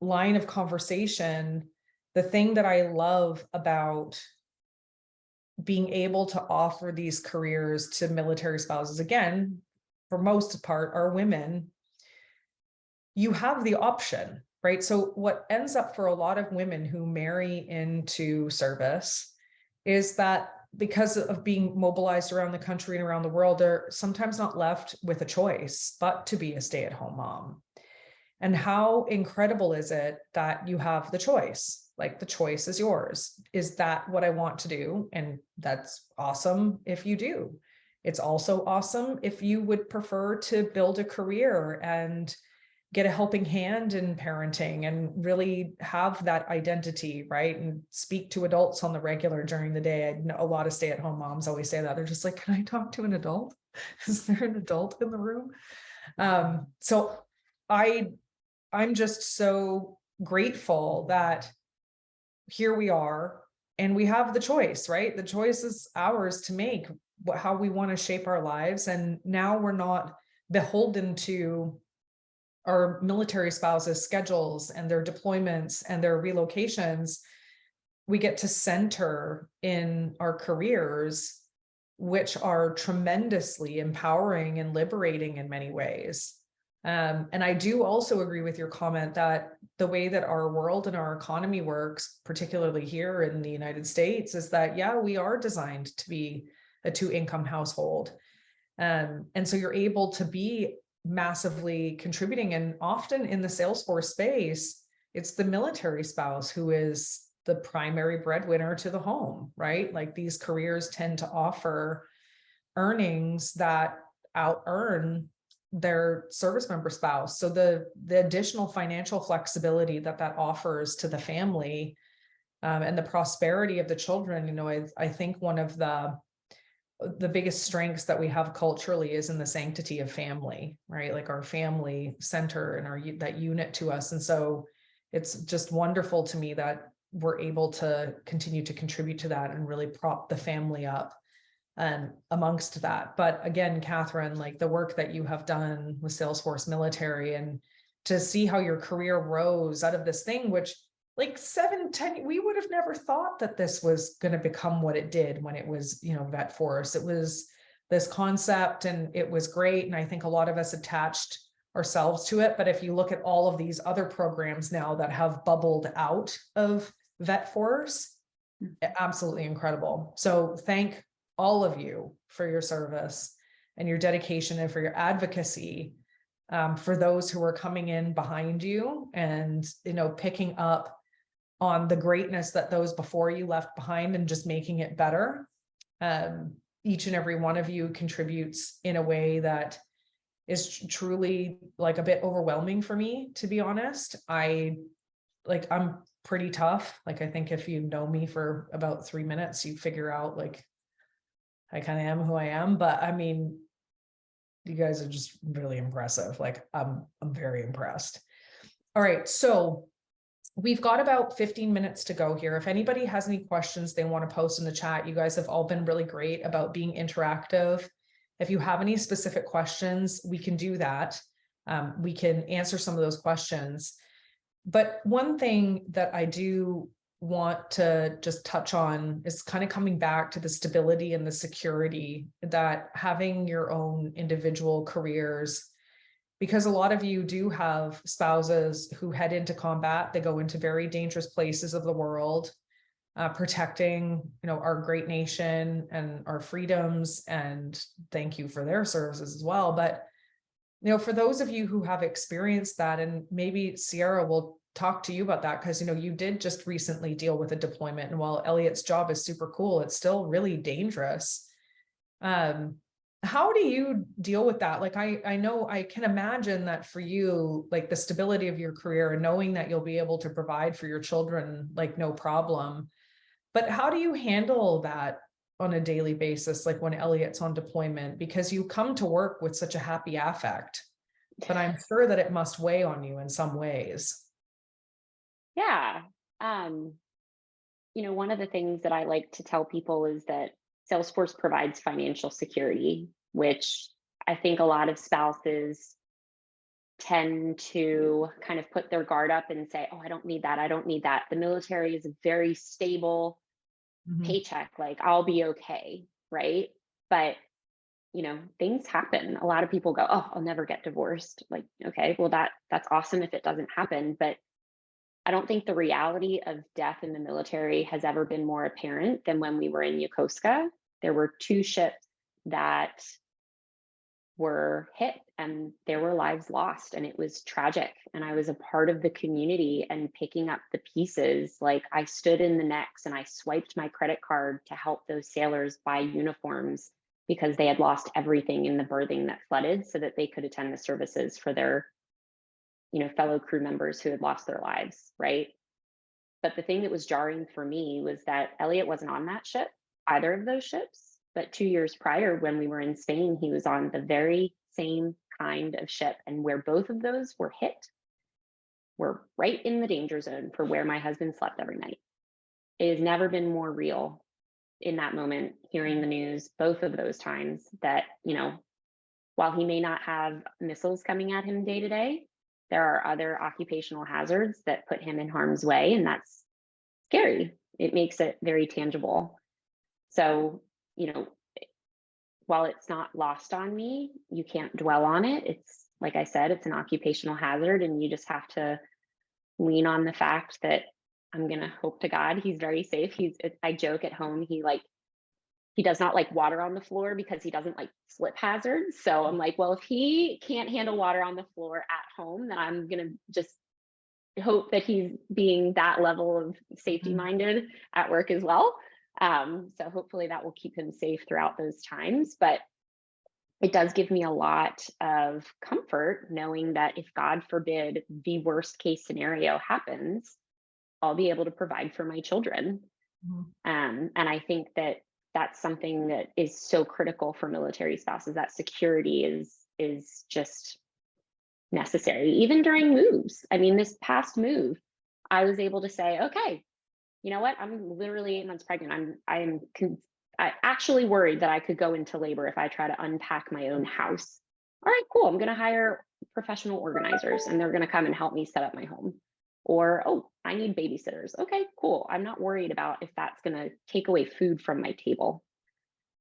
line of conversation, the thing that I love about being able to offer these careers to military spouses, again, for most part, are women, you have the option, right? So what ends up for a lot of women who marry into service is that because of being mobilized around the country and around the world, they're sometimes not left with a choice but to be a stay-at-home mom. And how incredible is it that you have the choice? Like, the choice is yours. Is that what I want to do? And that's awesome if you do. It's also awesome if you would prefer to build a career and get a helping hand in parenting and really have that identity, right? And speak to adults on the regular during the day. I know a lot of stay-at-home moms always say that. They're just like, can I talk to an adult? Is there an adult in the room? So I'm just so grateful that here we are and we have the choice, right? The choice is ours to make how we want to shape our lives. And now we're not beholden to our military spouses' schedules and their deployments and their relocations. We get to center in our careers, which are tremendously empowering and liberating in many ways. And I do also agree with your comment that the way that our world and our economy works, particularly here in the United States, is that, yeah, we are designed to be a 2-income household. And so you're able to be massively contributing. And often in the Salesforce space, it's the military spouse who is the primary breadwinner to the home, right? Like, these careers tend to offer earnings that out-earn their service member spouse. So the additional financial flexibility that offers to the family, and the prosperity of the children, you know, I think one of the biggest strengths that we have culturally is in the sanctity of family, right? Like, our family center and that unit to us. And so it's just wonderful to me that we're able to continue to contribute to that and really prop the family up and amongst that. But again, Catherine, like, the work that you have done with Salesforce Military, and to see how your career rose out of this thing, which, like, 7-10, we would have never thought that this was going to become what it did when it was, you know, Vet Force. It was this concept and it was great. And I think a lot of us attached ourselves to it. But if you look at all of these other programs now that have bubbled out of Vet Force, absolutely incredible. So thank all of you for your service and your dedication, and for your advocacy, for those who are coming in behind you and, you know, picking up on the greatness that those before you left behind and just making it better. Each and every one of you contributes in a way that is truly, like, a bit overwhelming for me, to be honest. I'm pretty tough. Like, I think if you know me for about 3 minutes, you figure out, like, I kind of am who I am. But I mean, you guys are just really impressive. Like, I'm very impressed. All right. So we've got about 15 minutes to go here. If anybody has any questions they want to post in the chat, you guys have all been really great about being interactive. If you have any specific questions, we can do that. We can answer some of those questions. But one thing that I do want to just touch on is kind of coming back to the stability and the security that having your own individual careers, because a lot of you do have spouses who head into combat. They go into very dangerous places of the world, protecting, you know, our great nation and our freedoms, and thank you for their services as well. But, you know, for those of you who have experienced that, and maybe Sierra will talk to you about that, because, you know, you did just recently deal with a deployment, and while Elliot's job is super cool, it's still really dangerous. How do you deal with that? Like, I know, I can imagine that for you, like, the stability of your career and knowing that you'll be able to provide for your children, like, no problem. But how do you handle that on a daily basis, like when Elliot's on deployment? Because you come to work with such a happy affect. but I'm sure that it must weigh on you in some ways. Yeah. One of the things that I like to tell people is that Salesforce provides financial security, which I think a lot of spouses tend to kind of put their guard up and say, oh, I don't need that. I don't need that. The military is a very stable paycheck. Like, I'll be okay. Right. But, things happen. A lot of people go, oh, I'll never get divorced. Like, okay, well, that's awesome if it doesn't happen. But I don't think the reality of death in the military has ever been more apparent than when we were in Yokosuka. There were 2 ships that were hit and there were lives lost, and it was tragic. And I was a part of the community and picking up the pieces. Like, I stood in the necks and I swiped my credit card to help those sailors buy uniforms because they had lost everything in the berthing that flooded, so that they could attend the services for their fellow crew members who had lost their lives, right? But the thing that was jarring for me was that Elliot wasn't on that ship, either of those ships. But 2 years prior, when we were in Spain, he was on the very same kind of ship. And where both of those were hit, we're right in the danger zone for where my husband slept every night. It has never been more real in that moment, hearing the news, both of those times, that, while he may not have missiles coming at him day to day, there are other occupational hazards that put him in harm's way, and that's scary. It makes it very tangible. So, while it's not lost on me, you can't dwell on it. It's, like I said, it's an occupational hazard, and you just have to lean on the fact that I'm going to hope to God he's very safe. I joke at home, he does not like water on the floor because he doesn't like slip hazards. So I'm like, well, if he can't handle water on the floor at home, then I'm going to just hope that he's being that level of safety minded at work as well. So hopefully that will keep him safe throughout those times. But it does give me a lot of comfort knowing that if God forbid the worst case scenario happens, I'll be able to provide for my children. And I think that that's something that is so critical for military spouses. That security is just necessary, even during moves. I mean, this past move, I was able to say, okay, you know what? I'm literally 8 months pregnant. I actually worried that I could go into labor if I try to unpack my own house. All right, cool. I'm going to hire professional organizers, and they're going to come and help me set up my home. Or, oh, I need babysitters. Okay, cool. I'm not worried about if that's going to take away food from my table.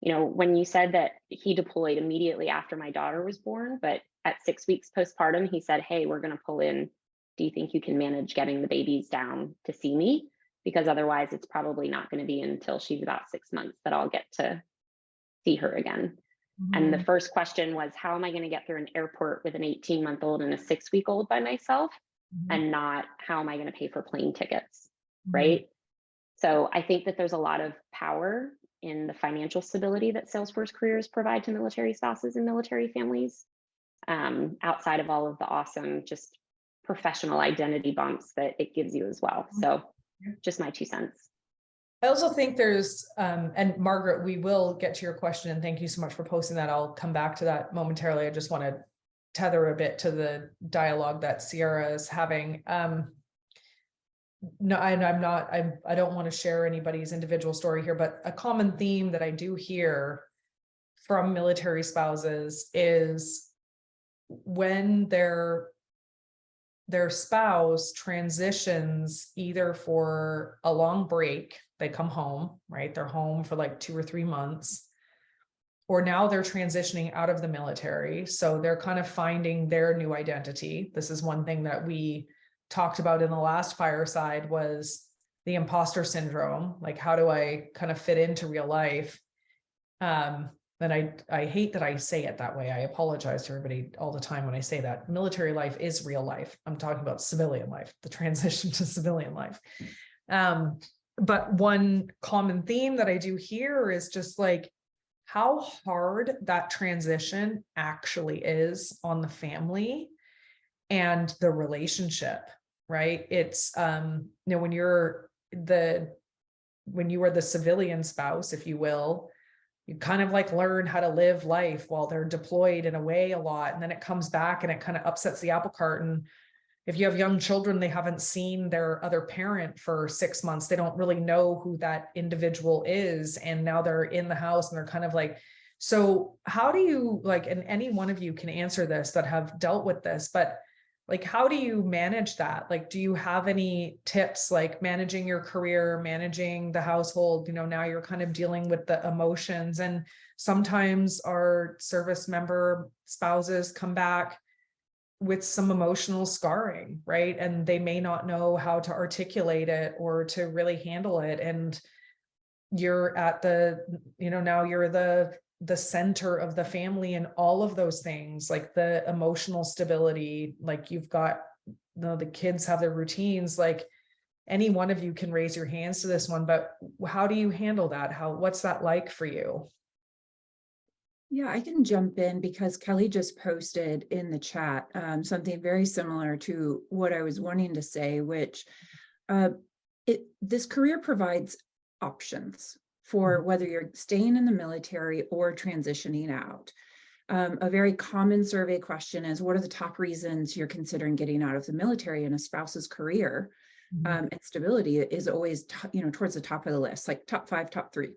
When you said that he deployed immediately after my daughter was born, but at 6 weeks postpartum, he said, hey, we're going to pull in. Do you think you can manage getting the babies down to see me? Because otherwise it's probably not going to be until she's about 6 months that I'll get to see her again. And the first question was, how am I going to get through an airport with an 18-month-old and a 6-week-old by myself? And not, how am I going to pay for plane tickets? Right. So I think that there's a lot of power in the financial stability that Salesforce careers provide to military spouses and military families, outside of all of the awesome, just professional identity bumps that it gives you as well. So just my 2 cents. I also think there's, and Margaret, we will get to your question, and thank you so much for posting that. I'll come back to that momentarily. I just want to tether a bit to the dialogue that Sierra is having. No, I don't want to share anybody's individual story here, but a common theme that I do hear from military spouses is when their spouse transitions, either for a long break, they come home, right? They're home for like 2 or 3 months, or now they're transitioning out of the military. So they're kind of finding their new identity. This is one thing that we talked about in the last Fireside, was the imposter syndrome. Like, how do I kind of fit into real life? And I hate that I say it that way. I apologize to everybody all the time when I say that. Military life is real life. I'm talking about civilian life, the transition to civilian life. But one common theme that I do hear is just like how hard that transition actually is on the family and the relationship, right? It's, when you are the civilian spouse, if you will, you kind of like learn how to live life while they're deployed and away a lot. And then it comes back and it kind of upsets the apple cart. And if you have young children, they haven't seen their other parent for 6 months. They don't really know who that individual is. And now they're in the house and they're kind of like, so how do you like, and any one of you can answer this that have dealt with this, but like, how do you manage that? Like, do you have any tips, like managing your career, managing the household? Now you're kind of dealing with the emotions, and sometimes our service member spouses come back with some emotional scarring, right? And they may not know how to articulate it or to really handle it. And you're at the, now you're the center of the family and all of those things, like the emotional stability, like you've got, the kids have their routines, like any one of you can raise your hands to this one, but how do you handle that? What's that like for you? Yeah, I can jump in because Kelly just posted in the chat something very similar to what I was wanting to say, which this career provides options for whether you're staying in the military or transitioning out. A very common survey question is, what are the top reasons you're considering getting out of the military? And a spouse's career and stability is always, towards the top of the list, like top 5, top 3.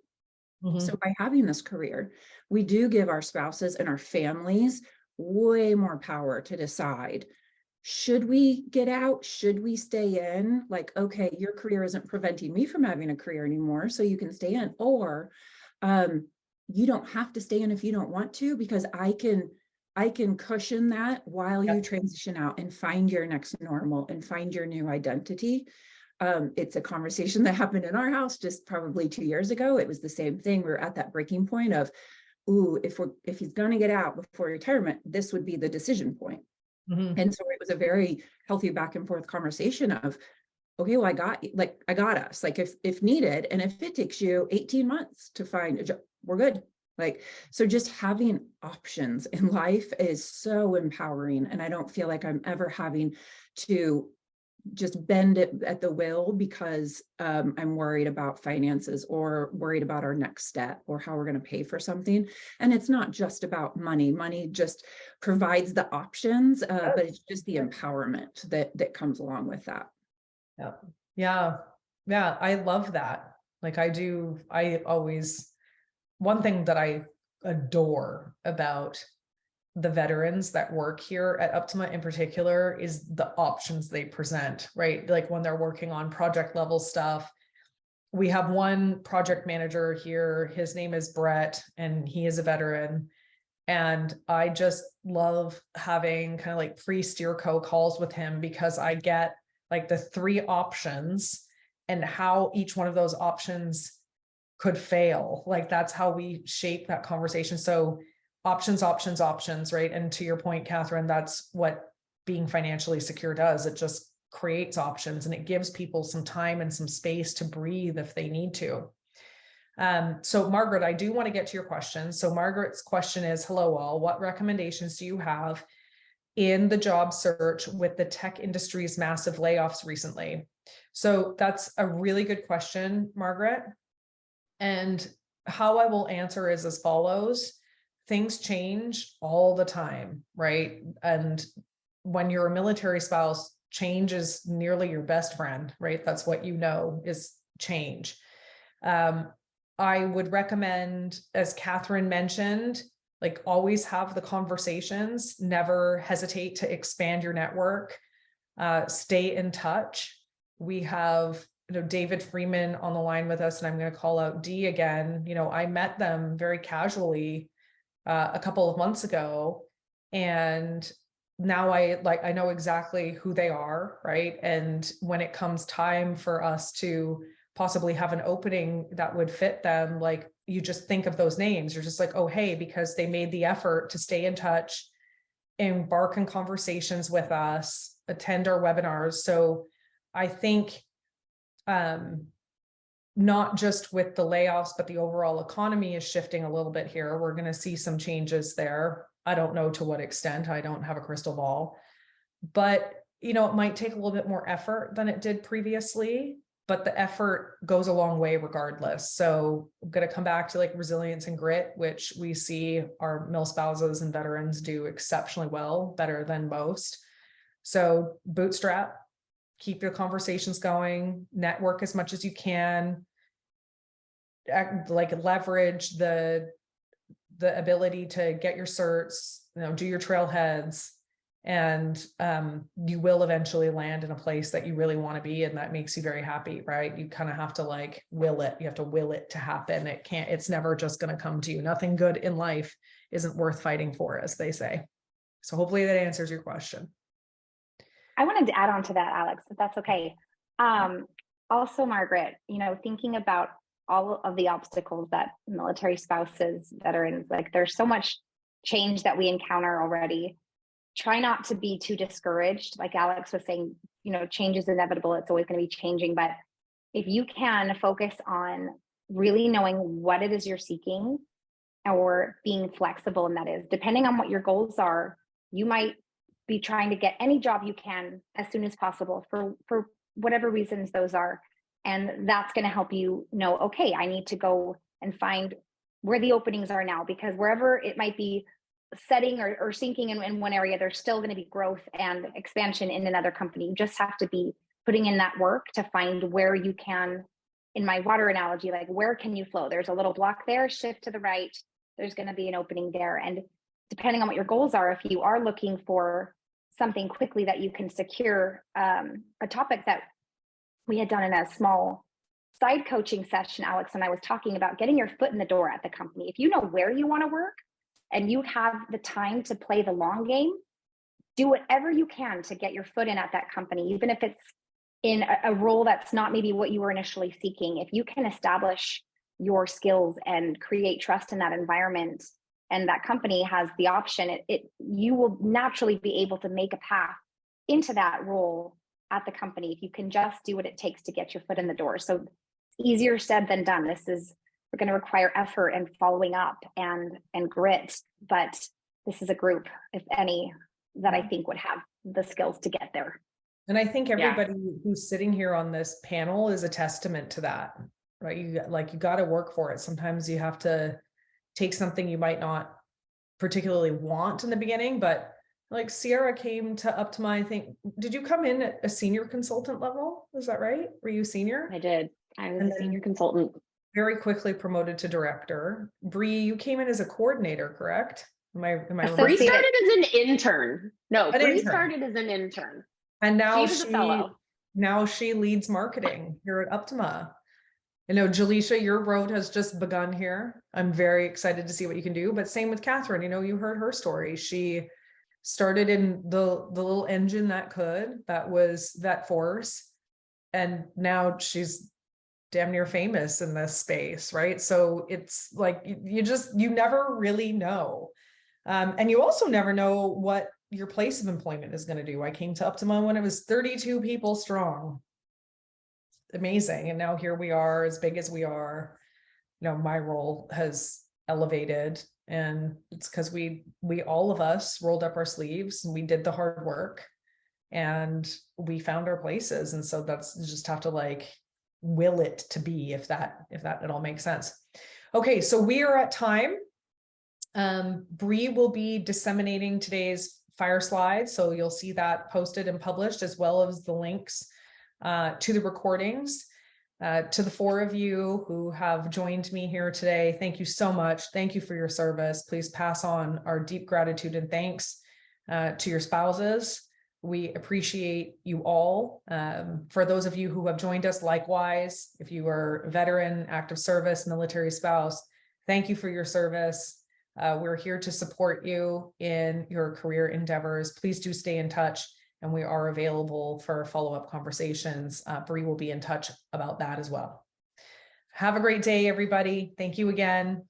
So by having this career, we do give our spouses and our families way more power to decide, should we get out? Should we stay in? Like, okay, your career isn't preventing me from having a career anymore, so you can stay in. Or you don't have to stay in if you don't want to, because I can cushion that while you transition out and find your next normal and find your new identity. It's a conversation that happened in our house just probably 2 years ago. It was the same thing. We were at that breaking point of, ooh, if he's going to get out before retirement, this would be the decision point. And so it was a very healthy back and forth conversation of, okay, well, I got us, like if needed. And if it takes you 18 months to find a job, we're good. Like, so just having options in life is so empowering. And I don't feel like I'm ever having to just bend it at the will because I'm worried about finances or worried about our next step or how we're going to pay for something. And it's not just about money. Money just provides the options, but it's just the empowerment that comes along with that. Yeah. I love that. Like one thing that I adore about the veterans that work here at Uptima in particular is the options they present, right? Like when they're working on project level stuff. We have one project manager here, his name is Brett, and he is a veteran. And I just love having kind of like pre-steerco calls with him because I get like the 3 options and how each one of those options could fail. Like that's how we shape that conversation. So options, right? And to your point, Catherine, that's what being financially secure does. It just creates options and it gives people some time and some space to breathe if they need to. So Margaret, I do want to get to your question. So Margaret's question is, hello all, what recommendations do you have in the job search with the tech industry's massive layoffs recently? So that's a really good question, Margaret. And how I will answer is as follows. Things change all the time, right? And when you're a military spouse, change is nearly your best friend, right? That's what is change. I would recommend, as Catherine mentioned, like always have the conversations, never hesitate to expand your network, stay in touch. We have David Freeman on the line with us, and I'm going to call out Dee again. I met them very casually a couple of months ago, and now I know exactly who they are, right? And when it comes time for us to possibly have an opening that would fit them, like you just think of those names. You're just like, oh, hey, because they made the effort to stay in touch, embark in conversations with us, attend our webinars. So I think not just with the layoffs, but the overall economy is shifting a little bit here. We're going to see some changes there. I don't know to what extent. I don't have a crystal ball, but it might take a little bit more effort than it did previously. but the effort goes a long way regardless. So I'm going to come back to like resilience and grit, which we see our MilSpouses and veterans do exceptionally well, better than most. So bootstrap, keep your conversations going, network as much as you can, like leverage the ability to get your certs, do your trailheads, and you will eventually land in a place that you really want to be, and that makes you very happy, right? You kind of have to like will it. You have to will it to happen. It's never just going to come to you. Nothing good in life isn't worth fighting for, as they say. So hopefully that answers your question. I wanted to add on to that, Alex, if that's okay. Also, Margaret, thinking about all of the obstacles that military spouses, veterans, like there's so much change that we encounter already. Try not to be too discouraged. Like Alex was saying, change is inevitable. It's always going to be changing. But if you can focus on really knowing what it is you're seeking, or being flexible, and that is depending on what your goals are, you might be trying to get any job you can as soon as possible for whatever reasons those are. And that's going to help you know, okay, I need to go and find where the openings are now, because wherever it might be setting or sinking in one area, there's still going to be growth and expansion in another company. You just have to be putting in that work to find where you can, in my water analogy, like where can you flow? There's a little block there, shift to the right, there's going to be an opening there. And depending on what your goals are, if you are looking for something quickly that you can secure, a topic that we had done in a small side coaching session, Alex and I was talking about getting your foot in the door at the company. If you know where you want to work and you have the time to play the long game, do whatever you can to get your foot in at that company, even if it's in a role that's not maybe what you were initially seeking. If you can establish your skills and create trust in that environment, and that company has the option, you will naturally be able to make a path into that role at the company if you can just do what it takes to get your foot in the door. So easier said than done. We're going to require effort and following up and grit, but this is a group, if any, that I think would have the skills to get there. And I think everybody who's sitting here on this panel is a testament to that, right? You got to work for it. Sometimes you have to take something you might not particularly want in the beginning, but like Sierra came to Uptima, I think, did you come in at a senior consultant level? Is that right? Were you senior? I did. I was a senior consultant. Very quickly promoted to director. Bree, you came in as a coordinator, correct? Am I Bree started as an intern. No, Bree started as an intern. And now she was a fellow. Now she leads marketing here at Uptima. I know, Jaleisha, your road has just begun here. I'm very excited to see what you can do. But same with Catherine, you heard her story. She started in the little engine that was Vet Force. And now she's damn near famous in this space, right? So it's like, you never really know. And you also never know what your place of employment is going to do. I came to Uptima when it was 32 people strong. Amazing. And now here we are, as big as we are. My role has elevated, and it's because we all of us rolled up our sleeves and we did the hard work and we found our places. And so that's just have to like will it to be, if that at all makes sense. Okay, so we are at time. Bree will be disseminating today's Fireside, so you'll see that posted and published, as well as the links to the recordings. To the four of you who have joined me here today, thank you so much. Thank you for your service. Please pass on our deep gratitude and thanks to your spouses. We appreciate you all. For those of you who have joined us, likewise, if you are a veteran, active service, military spouse, thank you for your service. We're here to support you in your career endeavors. Please do stay in touch, and we are available for follow-up conversations. Bree will be in touch about that as well. Have a great day, everybody. Thank you again.